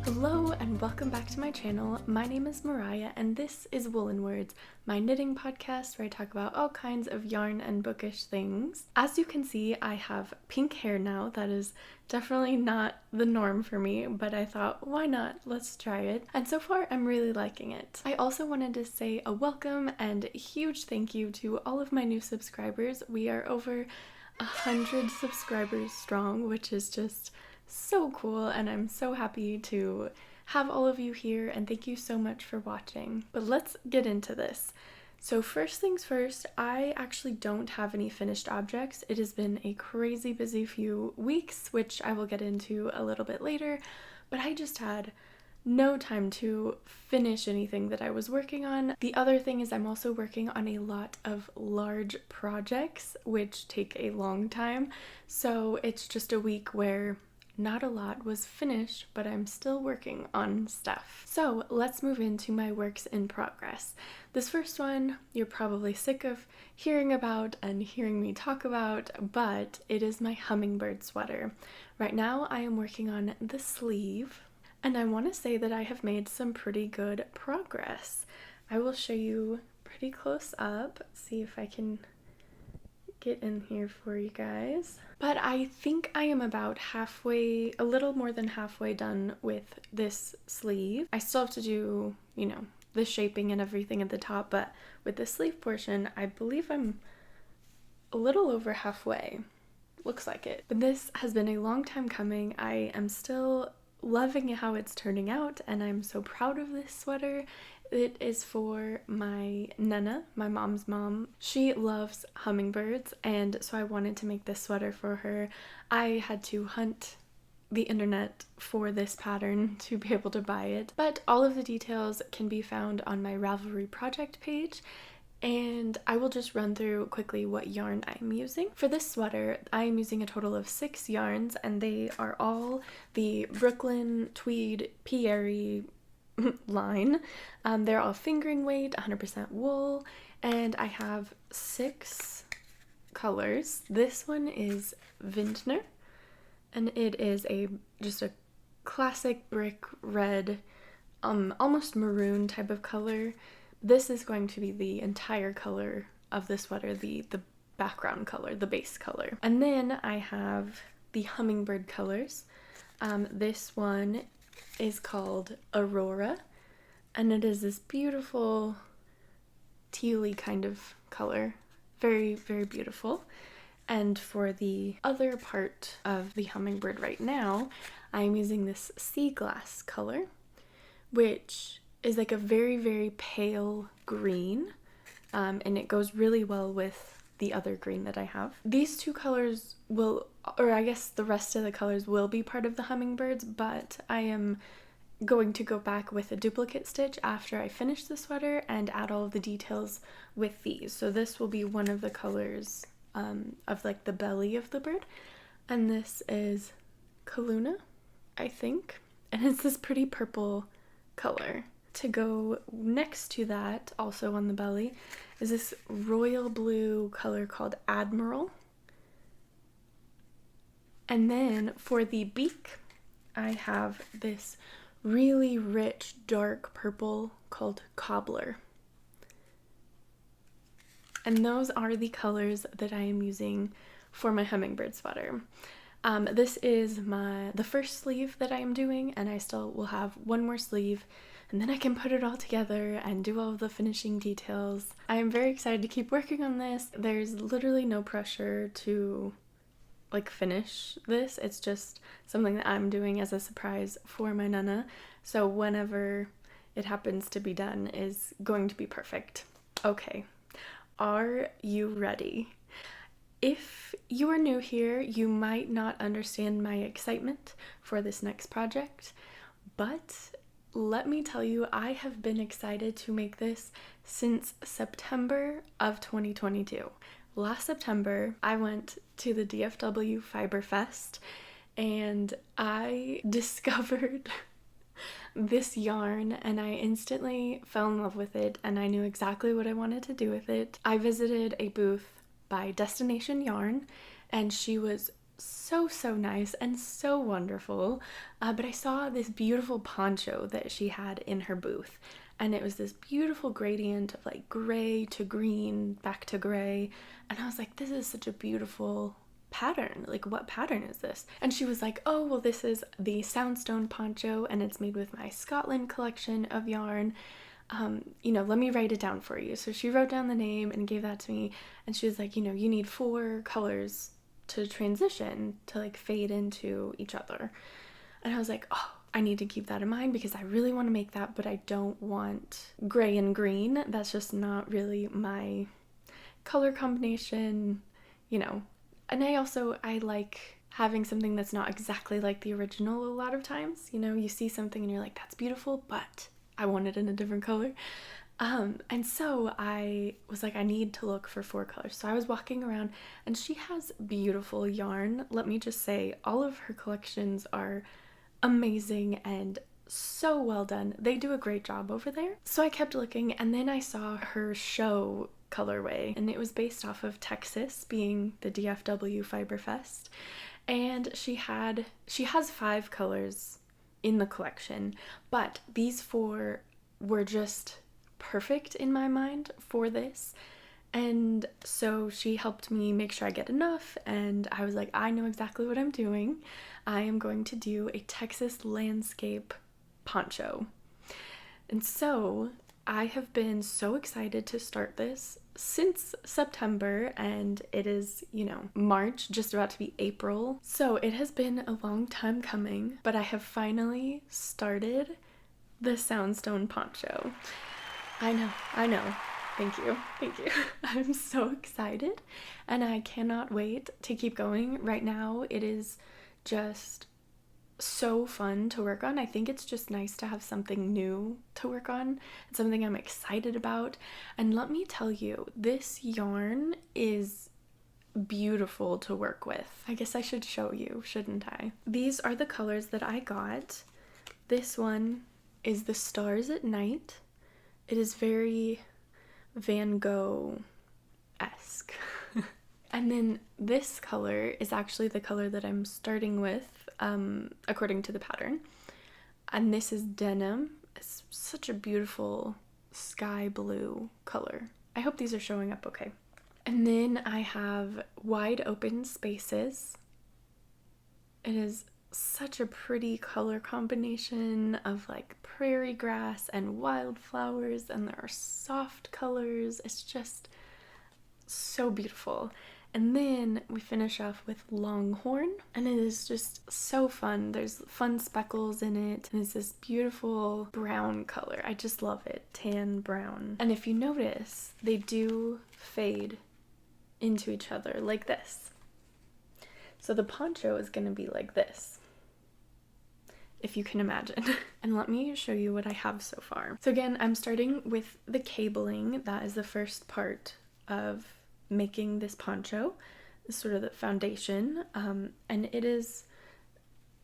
Hello and welcome back to my channel. My name is Mariah and this is Woolen Words, my knitting podcast where I talk about all kinds of yarn and bookish things. As you can see, I have pink hair now. That is definitely not the norm for me, but I thought, why not? Let's try it. And so far, I'm really liking it. I also wanted to say a welcome and a huge thank you to all of my new subscribers. We are over 100 subscribers strong, which is just so cool, and I'm so happy to have all of you here, and thank you so much for watching. But let's get into this. So first things first, I actually don't have any finished objects. It has been a crazy busy few weeks, which I will get into a little bit later, but I just had no time to finish anything that I was working on. The other thing is I'm also working on a lot of large projects, which take a long time, so it's just a week where not a lot was finished, but I'm still working on stuff. So let's move into my works in progress. This first one you're probably sick of hearing about and hearing me talk about, but it is my hummingbird sweater. Right now I am working on the sleeve, and I want to say that I have made some pretty good progress. I will show you pretty close up, see if I can get in here for you guys. But I think I am about halfway, a little more than halfway done with this sleeve. I still have to do, the shaping and everything at the top, but with the sleeve portion, I believe I'm a little over halfway. Looks like it. But this has been a long time coming. I am still loving how it's turning out, and I'm so proud of this sweater. It is for my Nana, my mom's mom. She loves hummingbirds, and so I wanted to make this sweater for her. I had to hunt the internet for this pattern to be able to buy it, but all of the details can be found on my Ravelry project page, and I will just run through quickly what yarn I'm using. For this sweater, I am using a total of 6 yarns, and they are all the Brooklyn Tweed Pierre line. They're all fingering weight, 100% wool, and I have 6 colors. This one is Vintner, and it is just a classic brick red, almost maroon type of color. This is going to be the entire color of the sweater, the background color, the base color. And then I have the hummingbird colors. This one is called Aurora, and it is this beautiful tealy kind of color. Very, very beautiful. And for the other part of the hummingbird right now, I'm using this sea glass color, which is like a very, very pale green, and it goes really well with the other green that I have. These two colors will, or I guess the rest of the colors will be part of the hummingbirds, but I am going to go back with a duplicate stitch after I finish the sweater and add all of the details with these. So this will be one of the colors of like the belly of the bird, and this is Kaluna, I think, and it's this pretty purple color. To go next to that, also on the belly, is this royal blue color called Admiral. And then for the beak, I have this really rich dark purple called Cobbler. And those are the colors that I am using for my hummingbird sweater. This is the first sleeve that I am doing, and I still will have one more sleeve, and then I can put it all together and do all of the finishing details. I am very excited to keep working on this. There's literally no pressure to finish this. It's just something that I'm doing as a surprise for my Nana. So whenever it happens to be done is going to be perfect. Okay, are you ready? If you are new here, you might not understand my excitement for this next project, but let me tell you, I have been excited to make this since September of 2022. Last September, I went to the DFW Fiber Fest, and I discovered this yarn, and I instantly fell in love with it, and I knew exactly what I wanted to do with it. I visited a booth by Destination Yarn, and she was so nice and so wonderful. But I saw this beautiful poncho that she had in her booth, and it was this beautiful gradient of like gray to green back to gray, and I was like, this is such a beautiful pattern. Like, what pattern is this? And she was like, oh well, this is the Soundstone poncho and it's made with my Scotland collection of yarn. Let me write it down for you. So she wrote down the name and gave that to me, and she was like, you need 4 colors to transition to like fade into each other. And I was like, oh, I need to keep that in mind because I really want to make that, but I don't want gray and green. That's just not really my color combination, And I like having something that's not exactly like the original a lot of times. You see something and you're like, that's beautiful, but I want it in a different color. And so I was like, I need to look for 4 colors. So I was walking around, and she has beautiful yarn. Let me just say, all of her collections are amazing and so well done. They do a great job over there. So I kept looking, and then I saw her show colorway, and it was based off of Texas being the DFW Fiber Fest. And she has 5 colors in the collection, but these 4 were just perfect in my mind for this. And so she helped me make sure I get enough, and I was like, I know exactly what I'm doing. I am going to do a Texas landscape poncho. And so I have been so excited to start this since September, and it is, March, just about to be April. So it has been a long time coming, but I have finally started the Soundstone poncho. I know. Thank you. I'm so excited, and I cannot wait to keep going. Right now, it is just so fun to work on. I think it's just nice to have something new to work on, and something I'm excited about. And let me tell you, this yarn is beautiful to work with. I guess I should show you, shouldn't I? These are the colors that I got. This one is the Stars at Night. It is very Van Gogh-esque. And then this color is actually the color that I'm starting with, according to the pattern. And this is Denim. It's such a beautiful sky blue color. I hope these are showing up okay. And then I have Wide Open Spaces. It is such a pretty color combination of like prairie grass and wildflowers, and there are soft colors. It's just so beautiful. And then we finish off with Longhorn, and it is just so fun. There's fun speckles in it, and it's this beautiful brown color. I just love it, tan brown. And if you notice, they do fade into each other like this. So the poncho is going to be like this, if you can imagine. And let me show you what I have so far. So again, I'm starting with the cabling. That is the first part of making this poncho, sort of the foundation. And it is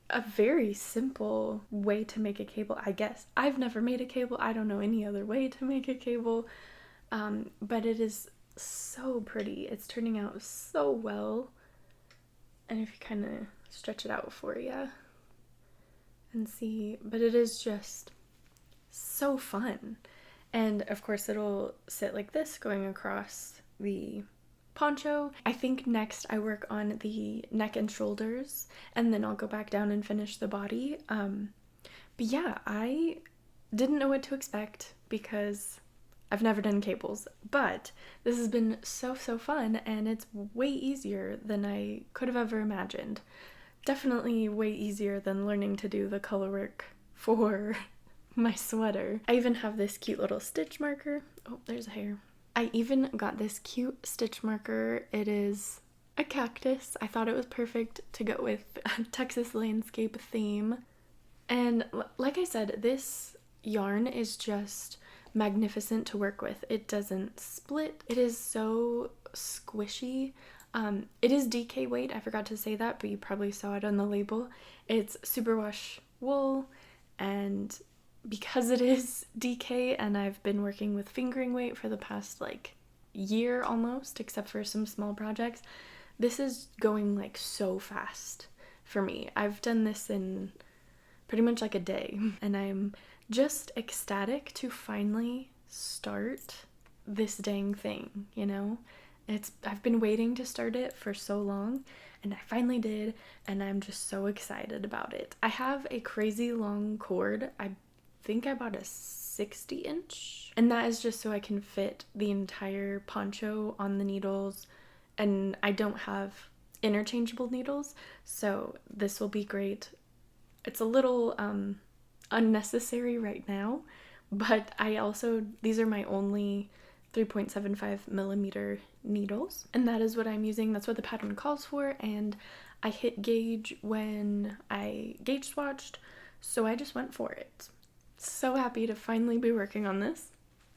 a very simple way to make a cable, I guess. I've never made a cable. I don't know any other way to make a cable. But it is so pretty. It's turning out so well. And if you kind of stretch it out for you and see, but it is just so fun. And of course it'll sit like this going across the poncho. I think next I work on the neck and shoulders, and then I'll go back down and finish the body. But yeah, I didn't know what to expect because I've never done cables, but this has been so fun, and it's way easier than I could have ever imagined. Definitely way easier than learning to do the color work for my sweater. I even have this cute little stitch marker. Oh, there's a hair. I even got this cute stitch marker. It is a cactus. I thought it was perfect to go with a Texas landscape theme. And like I said, this yarn is just magnificent to work with. It doesn't split. It is so squishy. It is DK weight. I forgot to say that, but you probably saw it on the label. It's superwash wool, and because it is DK and I've been working with fingering weight for the past like year almost, except for some small projects, this is going like so fast for me. I've done this in pretty much like a day, and I'm just ecstatic to finally start this dang thing, you know? I've been waiting to start it for so long, and I finally did, and I'm just so excited about it. I have a crazy long cord. I think I bought a 60-inch, and that is just so I can fit the entire poncho on the needles, and I don't have interchangeable needles, so this will be great. It's a little unnecessary right now, but these are my only 3.75 millimeter needles, and that is what I'm using. That's what the pattern calls for, and I hit gauge when I gauge swatched, so I just went for it. So happy to finally be working on this.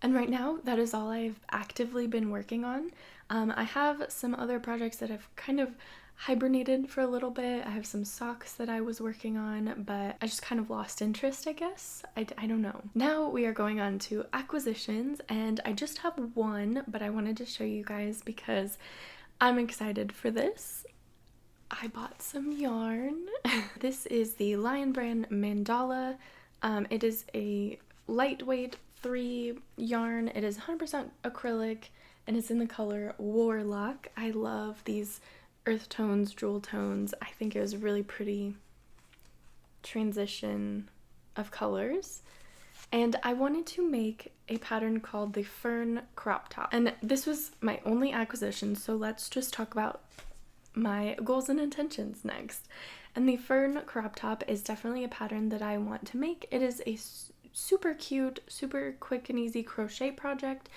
And right now, that is all I've actively been working on. I have some other projects that I've kind of hibernated for a little bit. I have some socks that I was working on, but I just kind of lost interest, I guess. I don't know. Now we are going on to acquisitions, and I just have one, but I wanted to show you guys because I'm excited for this. I bought some yarn. This is the Lion Brand Mandala. It is a lightweight 3 yarn. It is 100% acrylic, and it's in the color Warlock. I love these earth tones, jewel tones. I think it was a really pretty transition of colors. And I wanted to make a pattern called the Fern Crop Top. And this was my only acquisition, so let's just talk about my goals and intentions next. And the Fern Crop Top is definitely a pattern that I want to make. It is a super cute, super quick and easy crochet project.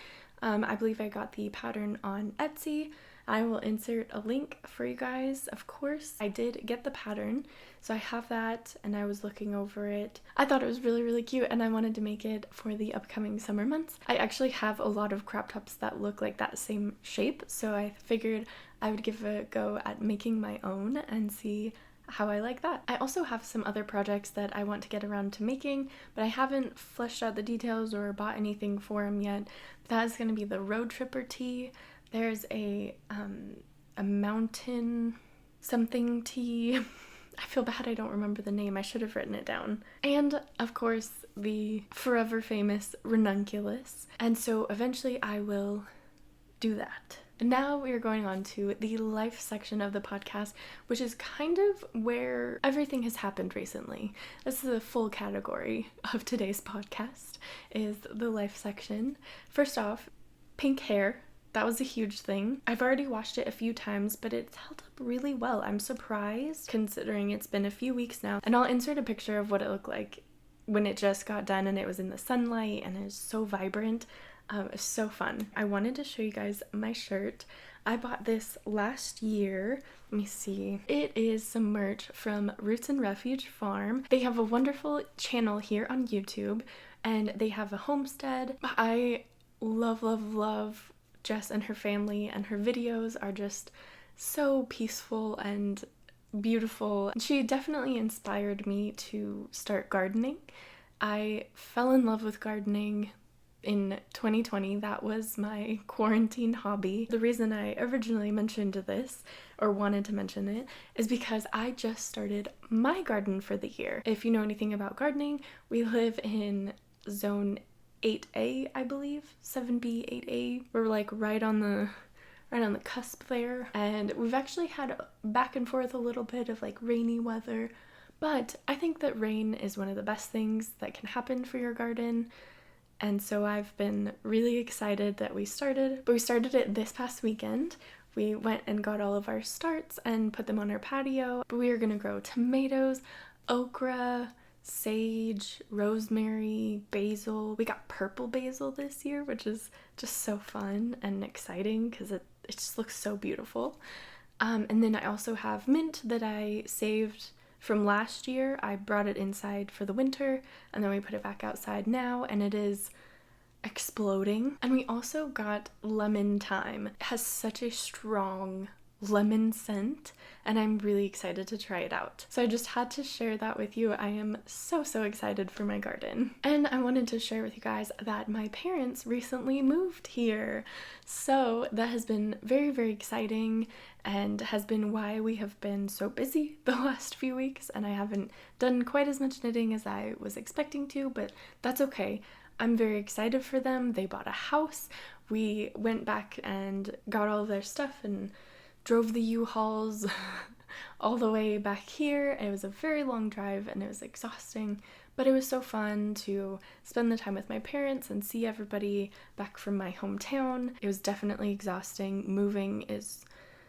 I believe I got the pattern on Etsy. I will insert a link for you guys, of course. I did get the pattern, so I have that, and I was looking over it. I thought it was really, really cute, and I wanted to make it for the upcoming summer months. I actually have a lot of crop tops that look like that same shape, so I figured I would give a go at making my own and see how I like that. I also have some other projects that I want to get around to making, but I haven't fleshed out the details or bought anything for them yet. That is going to be the Road Tripper tee. There's a mountain something tee. I feel bad I don't remember the name. I should have written it down. And of course, the forever famous ranunculus. And so eventually I will do that. And now we are going on to the life section of the podcast, which is kind of where everything has happened recently. This is a full category of today's podcast, is the life section. First off, pink hair. That was a huge thing. I've already washed it a few times, but it's held up really well. I'm surprised considering it's been a few weeks now. And I'll insert a picture of what it looked like when it just got done and it was in the sunlight and it was so vibrant. It's so fun. I wanted to show you guys my shirt. I bought this last year. Let me see. It is some merch from Roots and Refuge Farm. They have a wonderful channel here on YouTube, and they have a homestead. I love, love, love Jess and her family, and her videos are just so peaceful and beautiful. She definitely inspired me to start gardening. I fell in love with gardening in 2020. That was my quarantine hobby. The reason I originally mentioned this, or wanted to mention it, is because I just started my garden for the year. If you know anything about gardening, we live in zone 8A, I believe, 7B, 8A. We're like right on the cusp there, and we've actually had back and forth a little bit of like rainy weather, but I think that rain is one of the best things that can happen for your garden. And so I've been really excited that we started it this past weekend. We went and got all of our starts and put them on our patio. But we are gonna grow tomatoes, okra, sage, rosemary, basil. We got purple basil this year, which is just so fun and exciting because it just looks so beautiful. And then I also have mint that I saved from last year. I brought it inside for the winter, and then we put it back outside now, and it is exploding. And we also got lemon thyme. It has such a strong lemon scent, and I'm really excited to try it out. So I just had to share that with you. I am so excited for my garden. And I wanted to share with you guys that my parents recently moved here. So that has been very exciting and has been why we have been so busy the last few weeks, and I haven't done quite as much knitting as I was expecting to, but that's okay. I'm very excited for them. They bought a house. We went back and got all of their stuff and drove the U-Hauls all the way back here. It was a very long drive and it was exhausting, but it was so fun to spend the time with my parents and see everybody back from my hometown. It was definitely exhausting. Moving is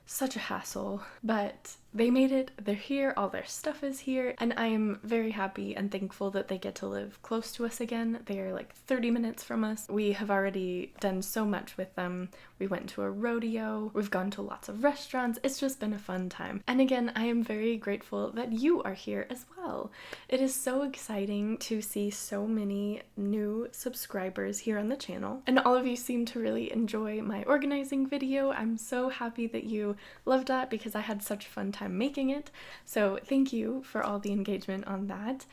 such a hassle, but they made it. They're here, all their stuff is here, and I am very happy and thankful that they get to live close to us again. They are like 30 minutes from us. We have already done so much with them. We went to a rodeo, we've gone to lots of restaurants. It's just been a fun time. And again, I am very grateful that you are here as well. It is so exciting to see so many new subscribers here on the channel, and all of you seem to really enjoy my organizing video. I'm so happy that you loved that because I had such a fun time making it. So thank you for all the engagement on that,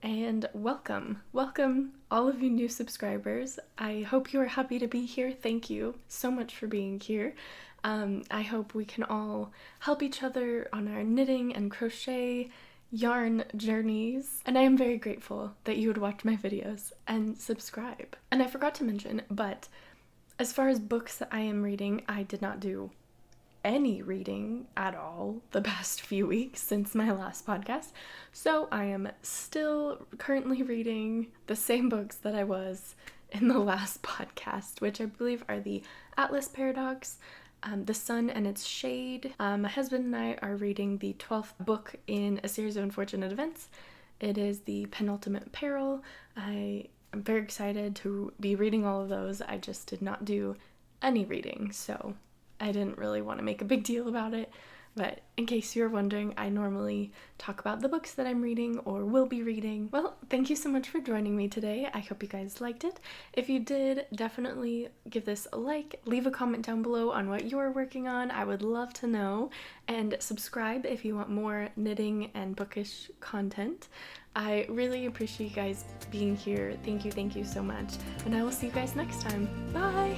and welcome all of you new subscribers. I hope you are happy to be here. Thank you so much for being here. I hope we can all help each other on our knitting and crochet yarn journeys, and I am very grateful that you would watch my videos and subscribe. And I forgot to mention, but as far as books that I am reading, I did not do any reading at all the past few weeks since my last podcast, so I am still currently reading the same books that I was in the last podcast, which I believe are the Atlas Paradox, The Sun and Its Shade. My husband and I are reading the 12th book in a series of unfortunate events. It is the Penultimate Peril. I am very excited to be reading all of those. I just did not do any reading, so I didn't really want to make a big deal about it, but in case you're wondering, I normally talk about the books that I'm reading or will be reading. Well, thank you so much for joining me today. I hope you guys liked it. If you did, definitely give this a like, leave a comment down below on what you're working on. I would love to know, and subscribe if you want more knitting and bookish content. I really appreciate you guys being here. Thank you so much, and I will see you guys next time. Bye!